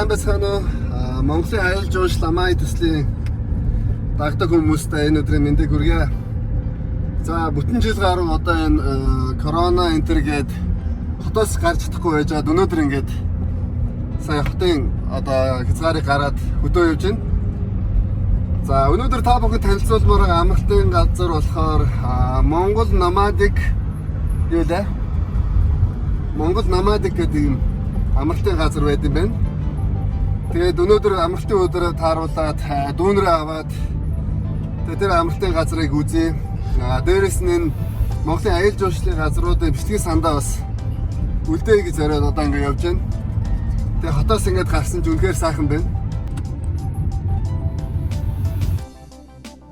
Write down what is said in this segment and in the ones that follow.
сайн байцгаана уу? Монголын аялал жуулчлал амаа төслийн дагдаг хүмүүстээ энэ өдрийн мэндийг хүргье. За бүтэн жил гаруй одоо энэ корона энтергээд хотоос гарч чадахгүй байж байгаа. Өнөөдөр ингээд сая хотын одоо хязгаарыг гараад хөдөө явж байна. За өнөөдөр та бүхэнд танилцуулмаар байгаа амралтын газар болохоор Монгол Намадик юу вэ? Монгол Намадик гэдэг юм амралтын газар байд юм байна. Тэгээд өнөөдөр амралтын өдрөө тааруулаад дүүнрээ аваад тэр амралтын газрыг үзье. Дээрээс нь Монголын аялал жуулчлалын газруудын бичлэгийн сандаа бас үлдээе гэж зориод одоо ингэ явж байна. Тэгээд хотоос ингэж гарсан ч үнэхээр сайхан байна.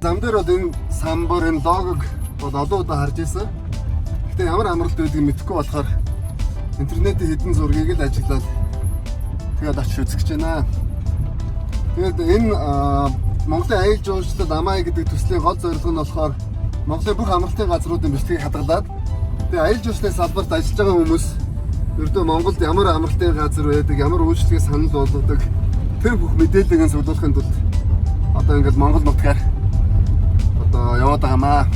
Зам дээр бол энэ самбар энэ логог бол олон удаа харж ирсэн. Гэтэ ямар амралт байдгийг мэдэхгүй болохоор интернетийн хэдэн зургийг л ажиглаад тэгээд очиж үзэх гэж байна. Тэгээд энэ Монголын аялал жуулчлал амаа гэдэг төслийн гол зорилго нь болохоор Монголын бүх амралтын газруудын бичлэгийг хадгалаад тэгээд аялал жуулчлалын салбарт ажиллаж байгаа хүмүүс ердөө Монголд ямар амралтын газар байдаг, ямар үйлчлэгээ санал болгодог тэр бүх мэдээллийг суулгахын тулд одоо ингээд Монгол нутгаар одоо яваад байгаамаа.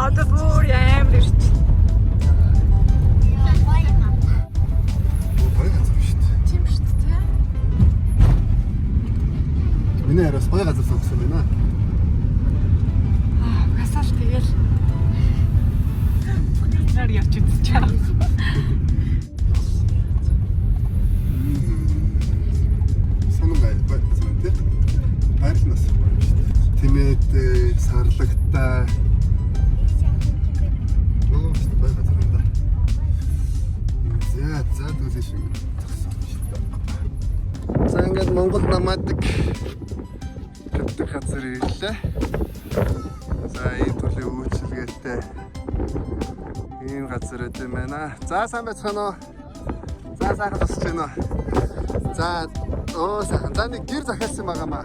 Одоо бүр амар ирч. Тийм шүү дээ. Миний араас гоё газар сонгосон байна. Угасаал тэгэл. Нар явж үзчихээ. Санамай байсан тийм. Байрлнаас байна шүү дээ. Тэмээд сарлагтай За ингээд Монгол Намадик гэдэг газар ирлээ. За энэ төрлийн үйлчилгээтэй энэ газар өдөө байна. За сайн байцгаана уу? За сайхан тусч байна уу? За сайхан. За нэг гэр захиалсан байгаамаа.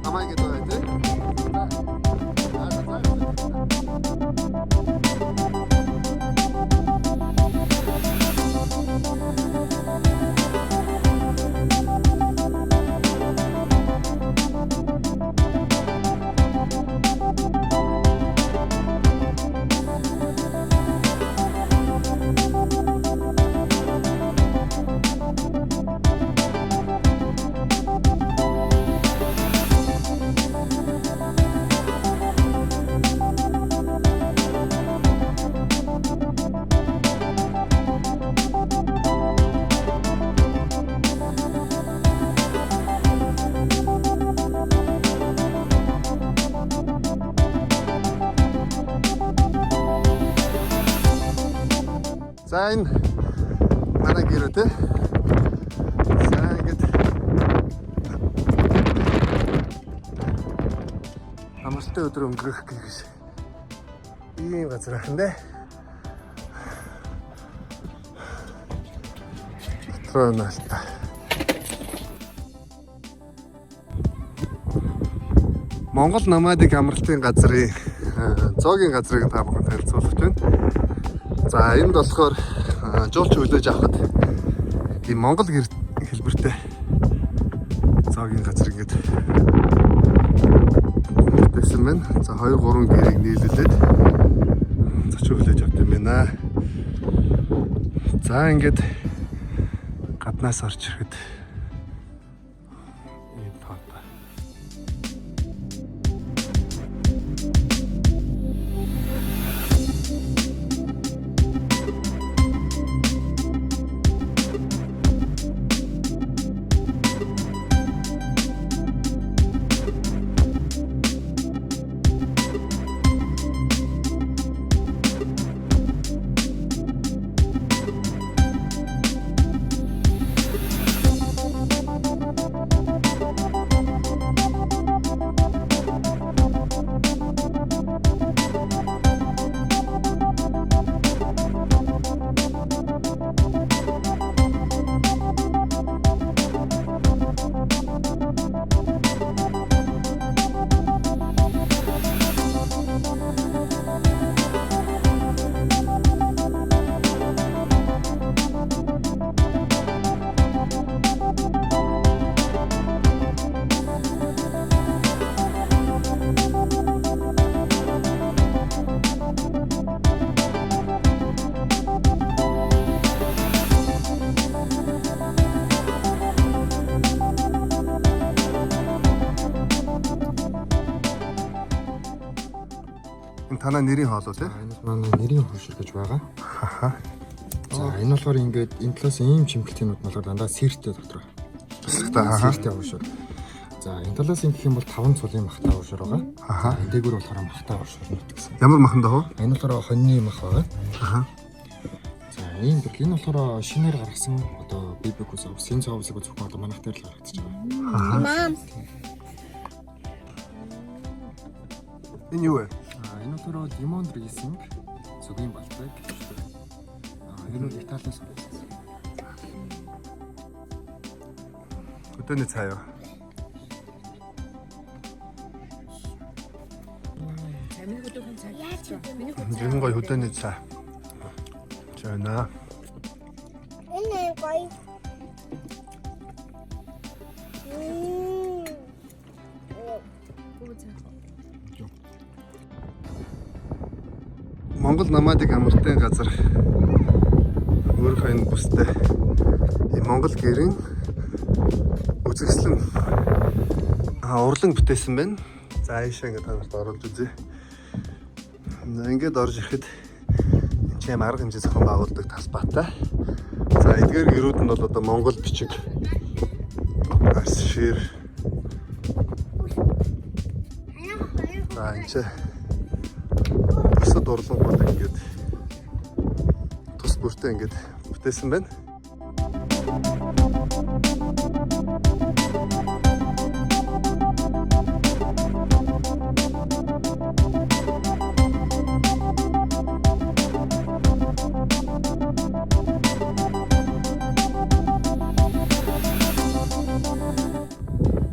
Амаа ингэ даа тий. За энэ манай гэрээ тий. За ингэж амралтын өдөр өнгөрөх гэж ийм газар ахын дээ. Троналта. Монгол Намадик амралтын газрын зоогийн газрыг та бүхэнд танилцуулж байна. За энд болохоор жуулч хөлөөж авахд ийм Монгол хэлбэртэй зоогийн газар ингээд байсан байна. За 2-3 гэрийг нийлүүлээд зочин хөлөөж авт юм байна. За ингээд гаднаас орж ирэхэд ийм таатай. Энэ танаа нэрийн хоол уу те? Энэ манай нэрийн хөвшил гэж байгаа. Хаха. За энэ болохоор ингээд энэ талаас ийм чимгэлтийнүүд нь болохоор дандаа сэртэй дотор. Та хаха. Сэртэй хөвшил. За энэ талаас ингэх юм бол 5 цулын махтай хөвшил байгаа. Аха. Энэ дээгүүр болохоор махтай хөвшил нөт гэсэн. Ямар махан даа хөө? Энэ болохоор хоньны мах байгаа. Аха. За ийм дэр энэ болохоор шинээр гаргасан одоо бибикус авс энэ цаавсыг зөвхөн одоо манайх дээр л гаргагдаж байгаа. Аха. Мам. Энэ юу вэ? Энэ болохоор лимон рисинг зүгийн балтаг. Энэ нь Италиас орсон. Хөдөөний цаа юу? Жин гой хөдөөний цаа. Жана. Энэ гоё. Монгол намаадыг амралтын газар өөрийнхөө энэ бүстэй Монгол гэрийн үзэсгэлэн урлан бүтээсэн байна. За ийшээ ингээд танарт оруулж үзье. Ингээд орж ирэхэд чим арга хэмжээ зохион байгуулдаг талбайтай. За эдгээр гэрүүд нь бол одоо Монгол бичиг арс шир. За энэ бусад урлангууд ингээд тус бүртээ ингээд бүтээсэн байна.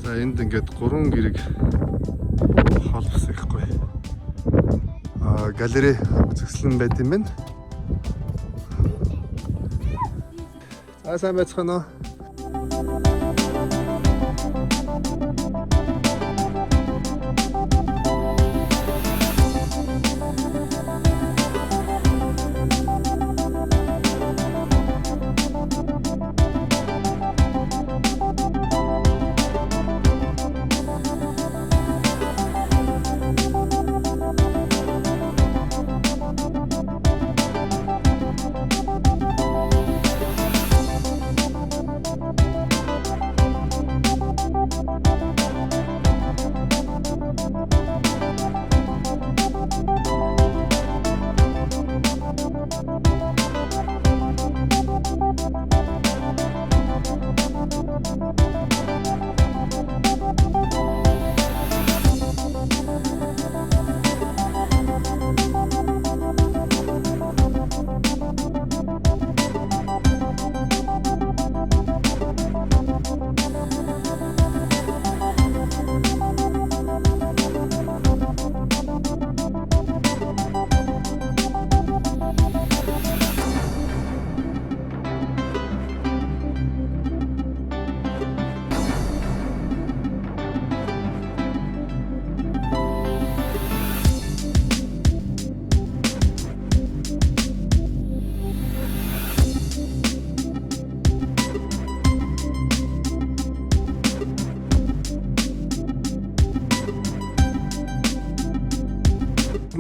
За энд ингээд 3 гэрэг холбос ихгүй. Галерей үзэсгэлэн байт юм байна. За сайн байцгаана уу?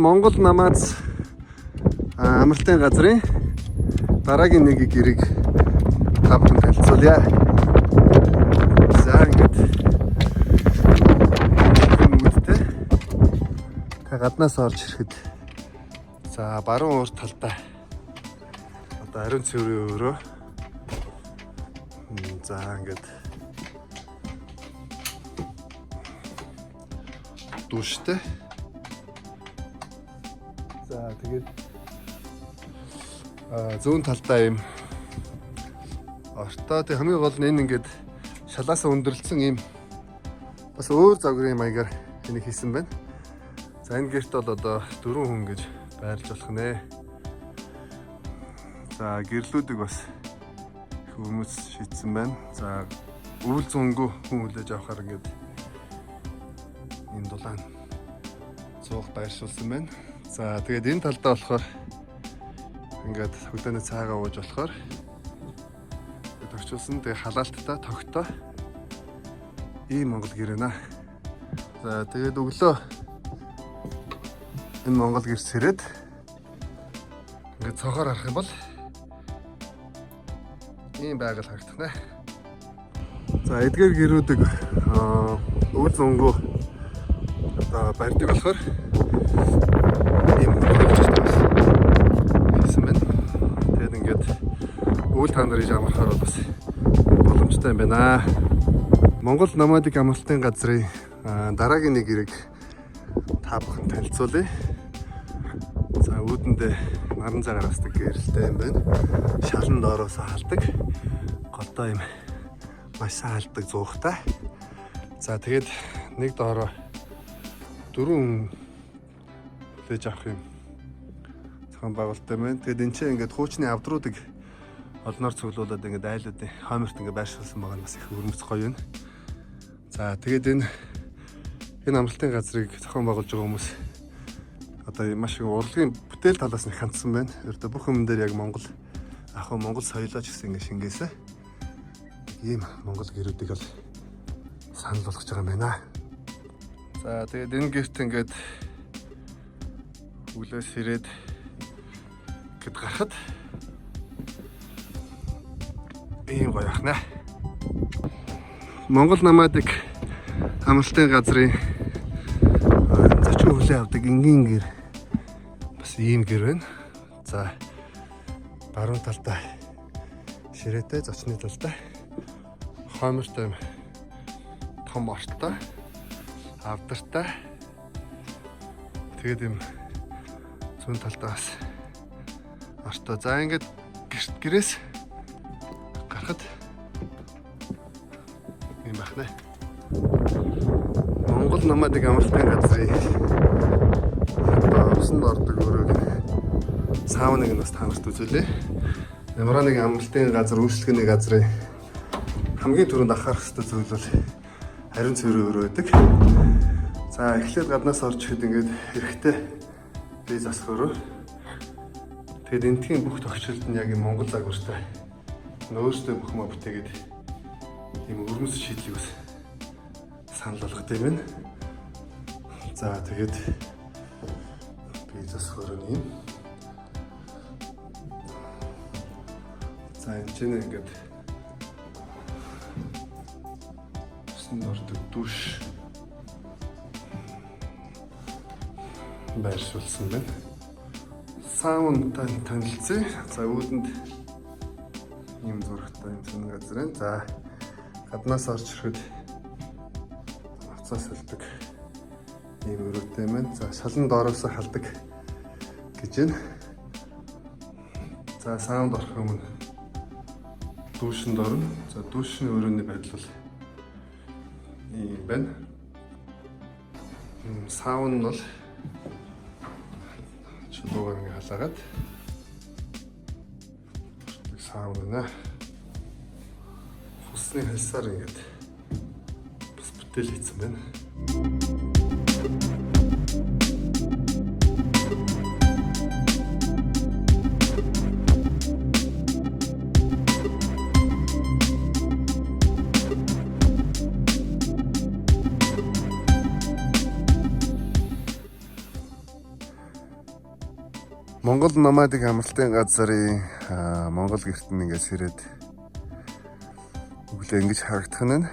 Монгол намаац амралтын газрын дараагийн нэг гэрэг тавтан танилцуулъя. За ингээд үүдтэй та гаднаас орж ирэхэд за баруун урд талдаа одоо ариун цэврийн өрөө за ингээд душтай. За тэгээд зүүн талдаа юм ортой тэг хамгийн гол нь энэ ингээд шалаасаа өндөрлөсөн юм бас өөр загварын маягаар энийг хийсэн байна. За энэ гэрт бол одоо 4 хүн гэж байрлаж болох нэ. За гэрлүүдийг бас их хүмүүс шийдсэн байна. За өвөл зөнгөө хүн хүлээж авахаар ингээд энэ дулаан цуух байршуулсан байна. За тэгээд энэ талдаа болохоор ингээд хөдөөний цаагаа ууж болохоор төгчүүлсэн. Тэгээ халаалттай тогтоо ийм Монгол гэр байна. За тэгээд өглөө Энэ Монгол гэрс ирээд ингээд цонхоор харах юм бол ийм байгаль харагдах нэ. За эдгээр гэрүүдийг үйл зөнгөө одоо барьдаг болохоор ийм хийсэн байна. Тэгээд ингээд үйл та нарын амархаар бас боломжтой юм байна. Монгол номадик амралтын газрын дараагийн нэг гэрэг та бүхэн танилцуулъя. За үүдэндээ наран цагаар асдаг гэрэлтэй юм байна. Шалан доороос халдаг. Голдоо юм маш сайн халдаг зуухтай. За тэгээд нэг доороо 4 лэж авах юм зохион байгуулалттай байна. Тэгээд энэ чинь ингээд хуучны авдруудыг олноор цуглуулад ингээд айлуудын хойморт ингээд байршуулсан байгаа нь бас их өрмөц гоё юм. За тэгээд энэ амралтын газрыг зохион байгуулж байгаа хүмүүс одоо маш их урлагийн бүтээл талаас нь хандсан байна. Ердөө бүх юм дээр яг Монгол соёлооч гэсэн ингээд шингээсэн. Ийм Монгол гэрүүдийг бол санал болгож байгаа юм байна. За тэгээд энэ гэрт ингээд өглөөс ирээд гэд гарахад ийм гоё ахна. Монгол намадик амралтын газрын зочин хүлээн авдаг энгийн гэр бас ийм гэр байна. За баруун талдаа ширээтэй, зочны талдаа хоймортой том орттой, авдартай. Тэгээд юм зүүн талдаа бас орттой. За ингээд гэрээс гарахад юм байна. Монгол намадик амралтын газрын усан ордог өрөөг сауныг нь бас та нарт үзүүлээ. Ямар нэг амралтын газар үйлчлэгээний газрын хамгийн түрүүнд анхаарах хэрэгтэй зүйл бол харин цэвэр өрөө байдаг. За эхлээд гаднаас орж ихэд ингээд эрэхтэй бие засах өрөө. Тэгэд энтхийн бүх тогтчлолд нь яг юм Монгол загвартай өөрсдөө бүх юм бүтээгээд ийм өрмөс шийдлийг бас санал болгох юм байна. За тэгээд бие засах өрөө юм. За энэ ч ингээд ордог душ байршуулсан байна. Саунтай танилцъя. За үүдэнд ийм зурагтай юм зүүн газар. За гаднаас орж ирэхэд авцаас салдаг ийм өрөөтэй байна. За шалан доороос халдаг гэж байна. За саунд орох өмнө дүүшинд орно. За дүүшний өрөөний байдал бол ийм байна. Саун нь бол чулуугаар ингээ халаагаад саун нэ хусны хэлсаар ингээд бас бүтээл хийсэн байна. Монгол намадик амралтын газрын Монгол гэрт нь ингээс ирээд өглөө ингэж харагдах нь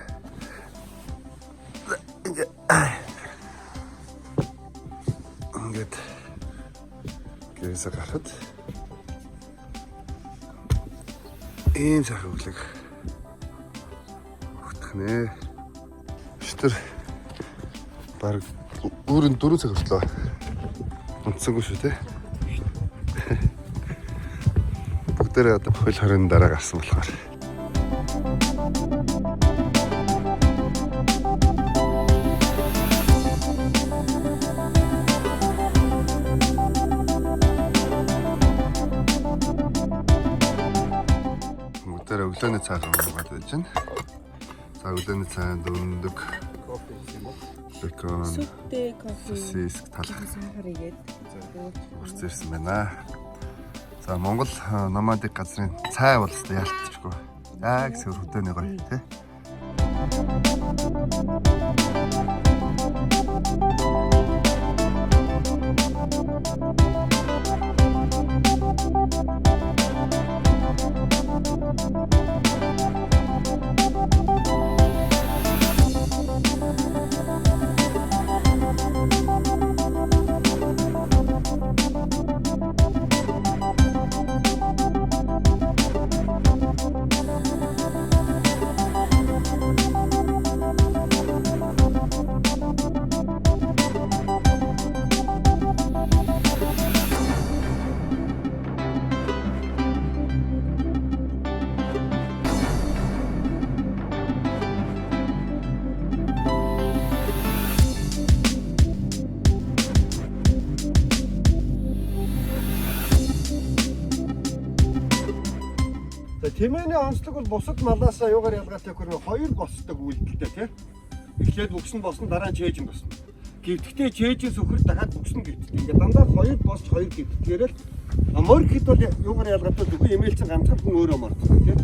ингээд гэрээс гарахад ийм сайхан өглөг өгдөх нэ. Шүтэр баг өөрөнд 4 цаг хүртлээ унтсангүй шүү те. Бүгдээрээ одоо хөл хорийн дараа гарсан болохоор бүгдээрээ өглөөний цайгаа уугаад байж байна. За өглөөний цайнд өндөг кофе юм уу? Бекон, сүттэй кофе, сосиск талах сахар игээд урьдчилсан байна. За Монгол намадик газрын цай бол өстой яалтчихгүй. Яг сөр хөдөөний гоё тий. Тэмээний онцлог бол бусад малаасаа юугаар ялгаатай гэхээр хоёр босдог үйлдэлтэй тийм. Эхлээд бүкс нь босно дараа нь чээж нь босно. Гэвтгтээ чээжээс өхөр дахиад бүкс нь гэвтдэг. Ингээд дандаа хоёр босч хоёр гэвтгээрэл морь хэд бол юугаар ялгаатай үгүй эмээлцэн ганцхан хүн өөрөө мордсон тийм.